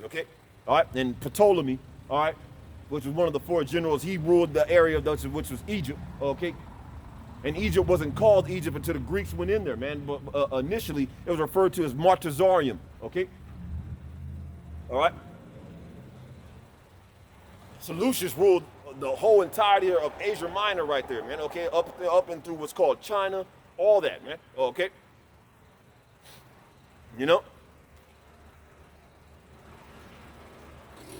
okay? All right, and Ptolemy, all right, which was one of the 4 generals, he ruled the area which was Egypt, okay? And Egypt wasn't called Egypt until the Greeks went in there, man. But initially, it was referred to as Martezarium, okay? All right? Seleucus ruled the whole entirety of Asia Minor right there, man, okay? Up and through what's called China, all that, man, okay? You know?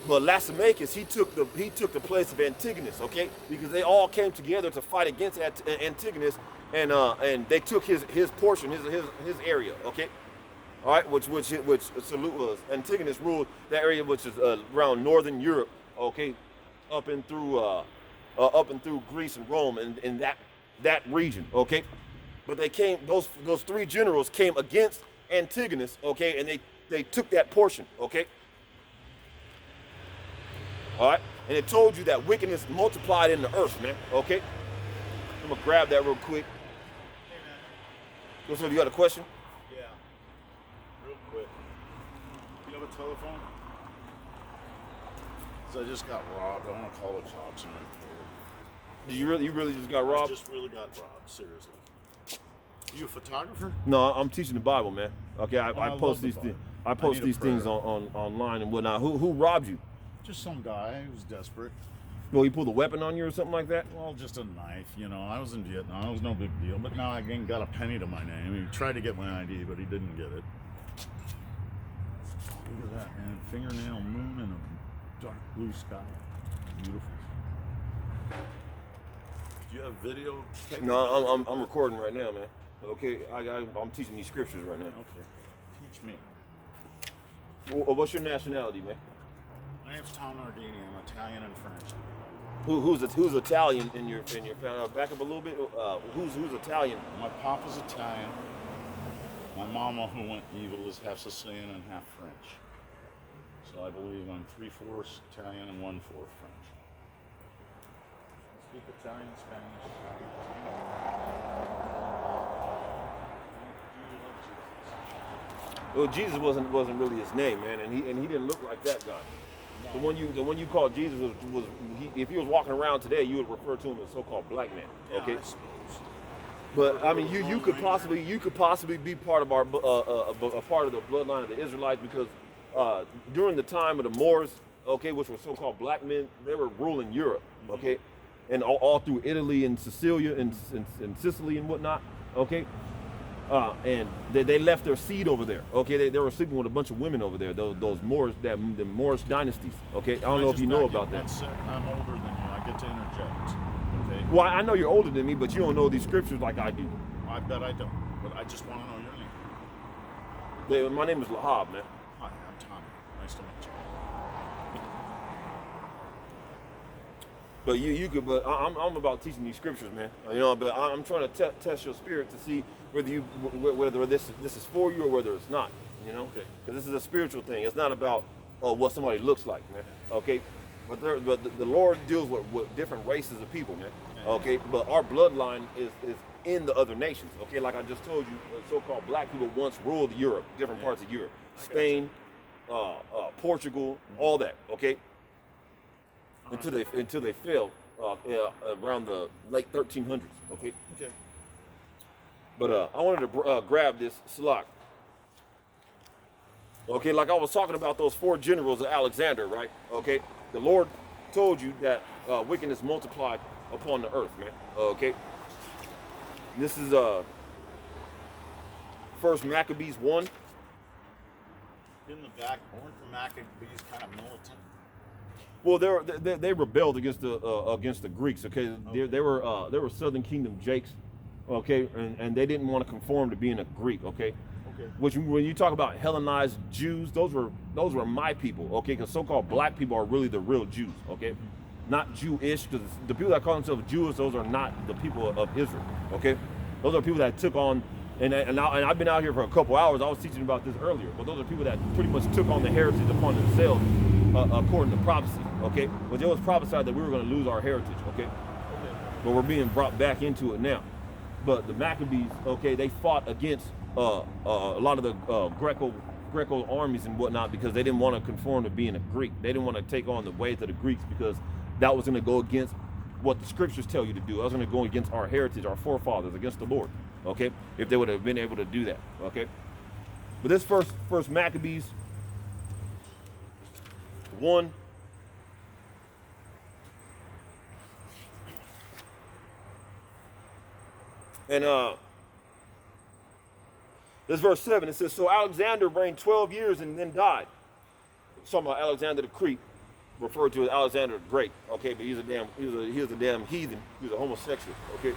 But Lysimachus, he took the place of Antigonus, okay? Because they all came together to fight against Antigonus, and they took his portion, his area, okay? All right, which Antigonus ruled that area, which is around northern Europe, okay, up and through Greece and Rome, and in that region, okay. But they came; those 3 generals came against Antigonus, okay, and they took that portion, okay. All right, and it told you that wickedness multiplied in the earth, man. Okay, I'm gonna grab that real quick. Hey, man. So you got a question? Yeah. Real quick. You have a telephone? So I just got robbed. I want to call the cops and report. Did you really just got I robbed? just really got robbed. Seriously. You a photographer? No, I'm teaching the Bible, man. Okay, I love post the these Bible. things. I I post need a these things prayer. on online and whatnot. Who robbed you? Just some guy who was desperate. Well, he pulled a weapon on you or something like that? Well, just a knife, you know. I was in Vietnam. It was no big deal. But now I ain't got a penny to my name. He tried to get my ID, but he didn't get it. Look at that, man. Fingernail moon and a dark blue sky. Beautiful. Do you have video? No, I'm recording right now, man. Okay, I'm teaching these scriptures right now. Okay. Teach me. What's your nationality, man? My name's Tom Nardini. I'm Italian and French. Who's Italian in your family? Back up a little bit. Who's Italian? My papa's Italian. My mama, who went evil, is half Sicilian and half French. So I believe I'm 3/4 Italian and 1/4 French. I speak Italian, Spanish. Well, Jesus wasn't really his name, man, and he didn't look like that guy. The one you called Jesus was if he was walking around today, you would refer to him as so-called black man. Okay, Yeah, I suppose. but I mean, you could possibly be part of our a part of the bloodline of the Israelites because during the time of the Moors, okay, which were so-called black men, they were ruling Europe, okay, and all through Italy and Sicilia and Sicily and whatnot, okay. And they left their seed over there. Okay, they were sleeping with a bunch of women over there. Those Moors, the Moorish dynasties. Okay, I don't know if you know about that. One sec, I'm older than you. I get to interject. Okay. Well, I know you're older than me, but you don't know these scriptures like I do. I bet I don't. But I just want to know your name. My name is Lahab, man. Hi, I'm Tommy. Nice to meet you. But but I'm about teaching these scriptures, man. You know, but I'm trying to test your spirit to see whether this is for you or whether it's not. You know, Okay. Because this is a spiritual thing. It's not about what somebody looks like, man. Okay, but the Lord deals with different races of people, man. Okay, but our bloodline is in the other nations. Okay, like I just told you, so-called black people once ruled Europe, different parts of Europe, Spain, Portugal, all that. Okay. Until they fell around the late 1300s. Okay. Okay. But I wanted to grab this Salak. Okay, like I was talking about those 4 generals of Alexander, right? Okay, the Lord told you that wickedness multiplied upon the earth, man. Okay. This is First Maccabees 1. In the back, born from Maccabees, kind of militant. Well, they rebelled against the Greeks. Okay, they were Southern Kingdom Jakes. Okay, and they didn't want to conform to being a Greek. Okay, Okay. Which when you talk about Hellenized Jews, those were my people. Okay, because so-called black people are really the real Jews. Okay, not Jewish, because the people that call themselves Jews, those are not the people of Israel. Okay, those are people that took on. And I've been out here for a couple hours. I was teaching about this earlier, but those are people that pretty much took on the heritage upon themselves, according to prophecy. Okay, but it was prophesied that we were going to lose our heritage. Okay, but we're being brought back into it now. But the Maccabees, okay, they fought against a lot of the Greco's armies and whatnot because they didn't want to conform to being a Greek. They didn't want to take on the ways of the Greeks because that was going to go against what the scriptures tell you to do. That was going to go against our heritage, our forefathers, against the Lord. Okay, if they would have been able to do that. Okay, but this first Maccabees 1. And this verse 7, it says, so Alexander reigned 12 years and then died. It's talking about Alexander the Greek, referred to as Alexander the Great. Okay, but he was a damn heathen. He was a homosexual. Okay,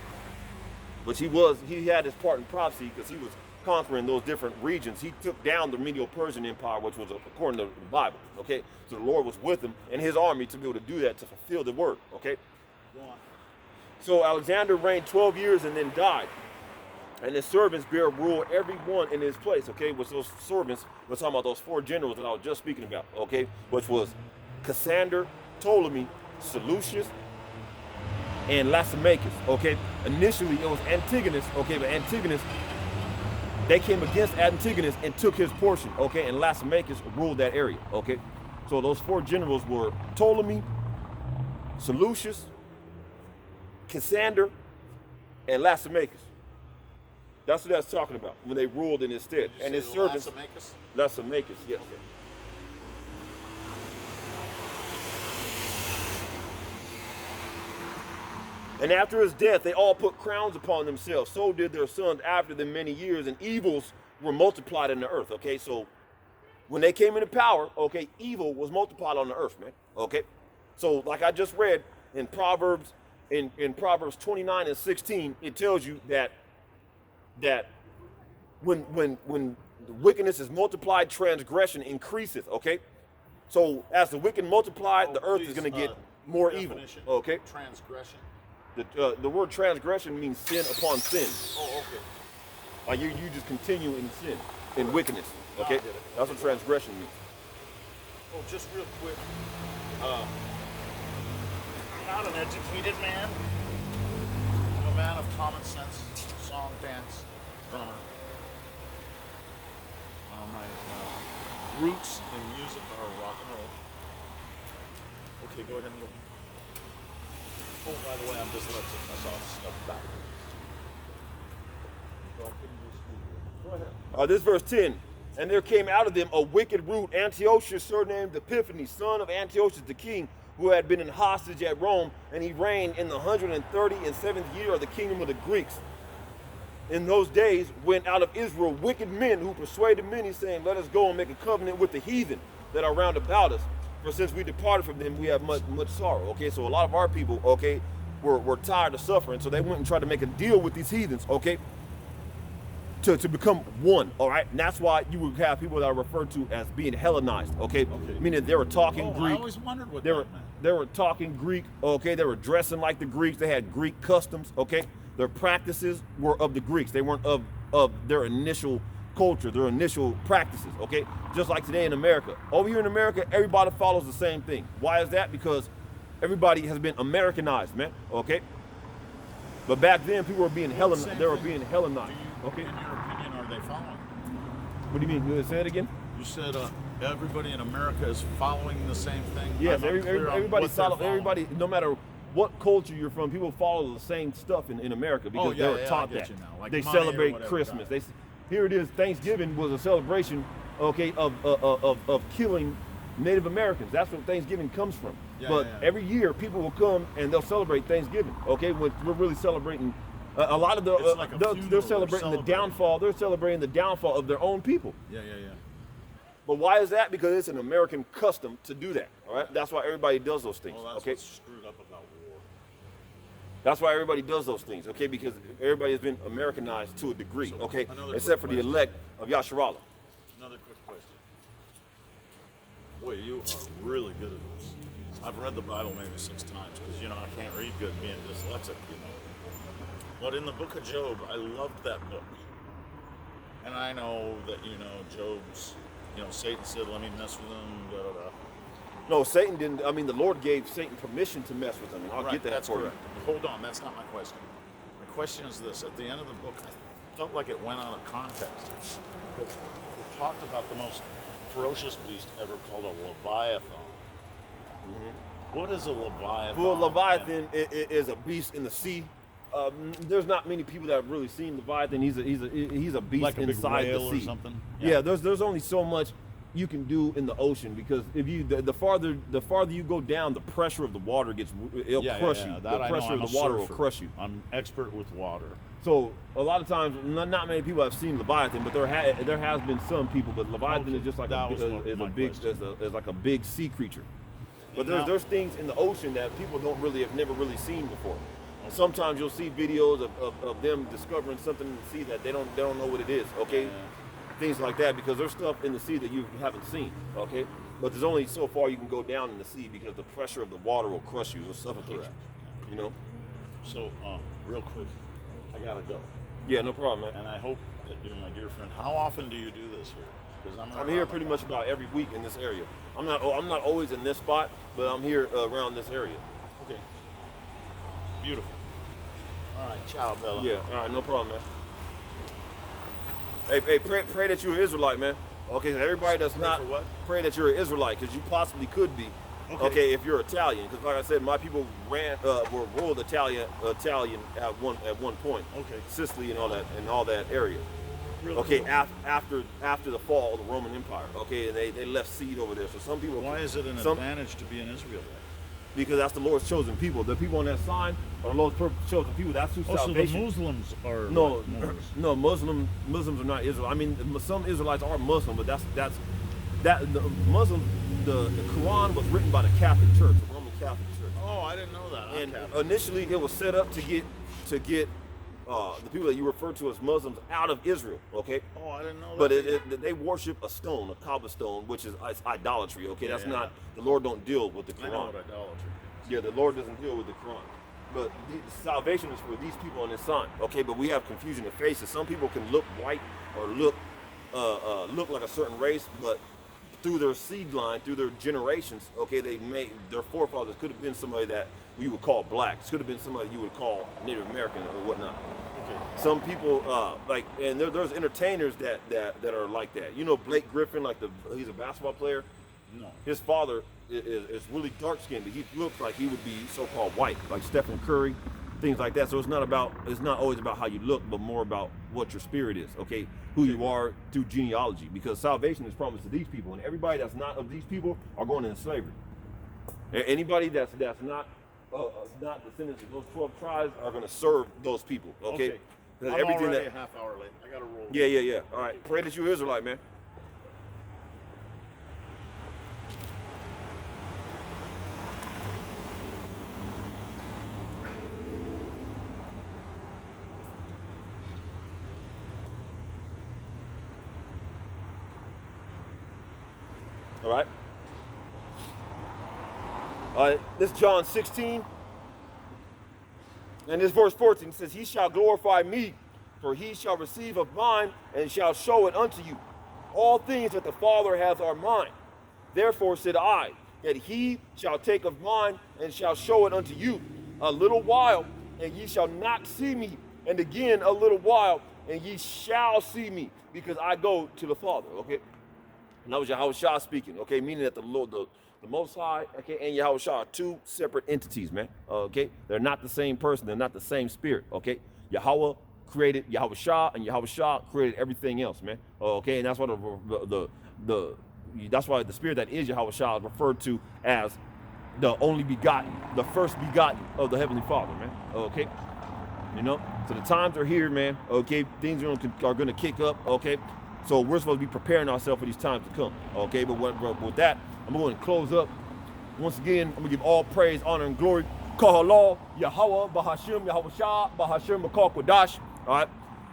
but he had his part in prophecy because he was conquering those different regions. He took down the Medo-Persian Empire, which was according to the Bible. Okay, so the Lord was with him and his army to be able to do that, to fulfill the word. Okay. Go on. So Alexander reigned 12 years and then died. And his servants bare rule every one in his place, okay? Which those servants, we're talking about those 4 generals that I was just speaking about, okay? Which was Cassander, Ptolemy, Seleucus, and Lysimachus, okay? Initially, it was Antigonus, okay? But Antigonus, they came against Antigonus and took his portion, okay? And Lysimachus ruled that area, okay? So those 4 generals were Ptolemy, Seleucus, Cassander, and Lysimachus. That's what that's talking about when they ruled in his stead. And his servants. Lysimachus? Lysimachus, yes. Okay. And after his death, they all put crowns upon themselves. So did their sons after them many years, and evils were multiplied in the earth. Okay, so when they came into power, okay, evil was multiplied on the earth, man. Okay, so like I just read in Proverbs, in Proverbs 29 and 16, it tells you that when the wickedness is multiplied, transgression increaseth. Okay, so as the wicked multiplied, the earth is going to get more evil. Okay, transgression. The word transgression means sin upon sin. Oh, okay. Like you just continue in sin, in wickedness. Okay, that's what transgression means. Oh, just real quick. I'm not an educated man. I'm a man of common sense, song, dance, drummer. My roots in music are rock and roll. Okay, go ahead and look. Oh, by the way, I'm dyslexic. I saw stuff backwards. Go ahead. This verse 10. And there came out of them a wicked root, Antiochus, surnamed Epiphanes, son of Antiochus the king, who had been in hostage at Rome, and he reigned in the 137th year of the kingdom of the Greeks. In those days went out of Israel wicked men who persuaded many, saying, let us go and make a covenant with the heathen that are round about us. For since we departed from them, we have much sorrow. Okay, so a lot of our people, okay, were tired of suffering, so they went and tried to make a deal with these heathens, okay, to become one. All right, and that's why you would have people that are referred to as being Hellenized, okay, meaning they were talking Greek. I always wondered what they were talking Greek, okay, they were dressing like the Greeks, they had Greek customs, okay, their practices were of the Greeks, they weren't of their initial culture, their initial practices, okay? Just like today in America. Over here in America, everybody follows the same thing. Why is that? Because everybody has been Americanized, man, okay? But back then, people were being Hellenized. They were being Hellenized, okay? In your opinion, are they following? What do you mean? Say it again? You said everybody in America is following the same thing? Yes, everybody, no matter what culture you're from, people follow the same stuff in America because they were taught that. Like they celebrate Christmas. Here it is, Thanksgiving was a celebration, okay, of killing Native Americans. That's what Thanksgiving comes from. Every year, people will come and they'll celebrate Thanksgiving, okay? We're really celebrating, a lot of they're celebrating the downfall. They're celebrating the downfall of their own people. Yeah. But why is that? Because it's an American custom to do that, all right? That's why everybody does those things, that's okay? What's screwed up about war. That's why everybody does those things, okay? Because everybody has been Americanized to a degree, okay? Except for the elect of Yasharallah. Another quick question. Boy, you are really good at this. I've read the Bible maybe 6 times because, I can't read good being dyslexic, But in the book of Job, I loved that book. And I know that, Job's, Satan said, let me mess with him, No, Satan didn't. I mean, the Lord gave Satan permission to mess with him. And I'll get that for you. Hold on, that's not my question. My question is this. At the end of the book, I felt like it went out of context. talked about the most ferocious beast ever called a Leviathan. What is a Leviathan? Well, Leviathan is a beast in the sea. There's not many people that have really seen Leviathan. He's a beast Like a big inside the whale sea. or something? Yeah, there's only so much you can do in the ocean, because if you the farther you go down, the pressure of the water it'll crush you. That The I know. pressure I'm of a the water surfer. will crush you. I'm expert with water. So a lot of times, not many people have seen Leviathan, but there has been some people. But Leviathan is just like is like a big sea creature. But there's things in the ocean that people have never really seen before. Sometimes you'll see videos of them discovering something in the sea that they don't know what it is. Okay, things like that, because there's stuff in the sea that you haven't seen. Okay, but there's only so far you can go down in the sea, because the pressure of the water will crush you, will suffocate you. You know. So, real quick, I gotta go. Yeah, no problem, man. And I hope that you, my dear friend, how often do you do this here? Because I'm here pretty much about every week in this area. I'm not always in this spot, but I'm here around this area. Okay. Beautiful. All right, ciao, Bella. Yeah, all right, no problem, man. Hey, pray that you're an Israelite, man. Okay, so everybody that's not, for what? pray that you're an Israelite, because you possibly could be. Okay, if you're Italian, because like I said, my people were ruled Italian at one point. Okay. Sicily and all that area. Really Okay, cool. after the fall of the Roman Empire. Okay, and they left seed over there. So some people. Why is it an advantage to be an Israelite? Because that's the Lord's chosen people. The people on that sign are the Lord's chosen people. That's who salvation. So the Muslims are No, Moors. no, Muslims are not Israel. I mean, some Israelites are Muslim, but the Muslims. The Quran was written by the Catholic Church, the Roman Catholic Church. Oh, I didn't know that. And initially, it was set up to get the people that you refer to as Muslims out of Israel. Okay. Oh, I didn't know But that. they worship a stone, a Kaaba stone, which is idolatry. Okay, that's Yeah. not the Lord. Don't deal with the I know Quran. what idolatry is. Yeah, the Lord doesn't deal with the Quran. But the salvation is for these people on this sign. Okay, but we have confusion in faces. Some people can look white or look like a certain race, but through their seed line, through their generations, okay, their forefathers could have been somebody that we would call blacks, could have been somebody you would call Native American or whatnot. Okay. Some people and there's entertainers that are like that. You know, Blake Griffin, he's a basketball player. No. His father is really dark skinned, but he looks like he would be so-called white, like Stephen Curry, things like that. So it's not always about how you look, but more about what your spirit is, okay? Who you are through genealogy, because salvation is promised to these people, and everybody that's not of these people are going into slavery. Anybody that's not descendants of those 12 tribes are going to serve those people, okay? I'm already a half hour late. I gotta roll. Yeah. All right. Pray that you're Israelite, man. All right. This is John 16. And this verse 14 says, "He shall glorify me, for he shall receive of mine and shall show it unto you. All things that the Father hath are mine. Therefore said I, that he shall take of mine and shall show it unto you. A little while, and ye shall not see me. And again a little while, and ye shall see me, because I go to the Father." Okay? And that was Yahushua speaking, okay? Meaning that the Lord, the Most High, okay, and Yahushua are two separate entities, man. Okay? They're not the same person. They're not the same spirit, okay? Yahweh created Yahushua, and Yahushua created everything else, man. Okay? And that's why that's why the spirit that is Yahushua is referred to as the only begotten, the first begotten of the Heavenly Father, man. Okay? You know? So the times are here, man. Okay? Things are going to kick up, okay? So we're supposed to be preparing ourselves for these times to come. Okay, but with that, I'm going to close up. Once again, I'm going to give all praise, honor, and glory. Kahalal, Yahweh, Bahashim, Yahushua, Bahashim, Makal Kodash. All right.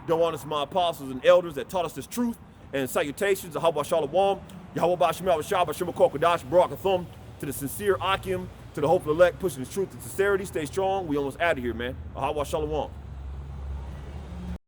Don't want us, my apostles and elders that taught us this truth. And salutations, Yahweh Shalom, Yahweh Bahashim, Yahushua, Bahashim, Makal Kodash, Barak Athum, to the sincere Akim, to the hopeful elect, pushing the truth and sincerity. Stay strong. We almost out of here, man. Yahweh Shalom.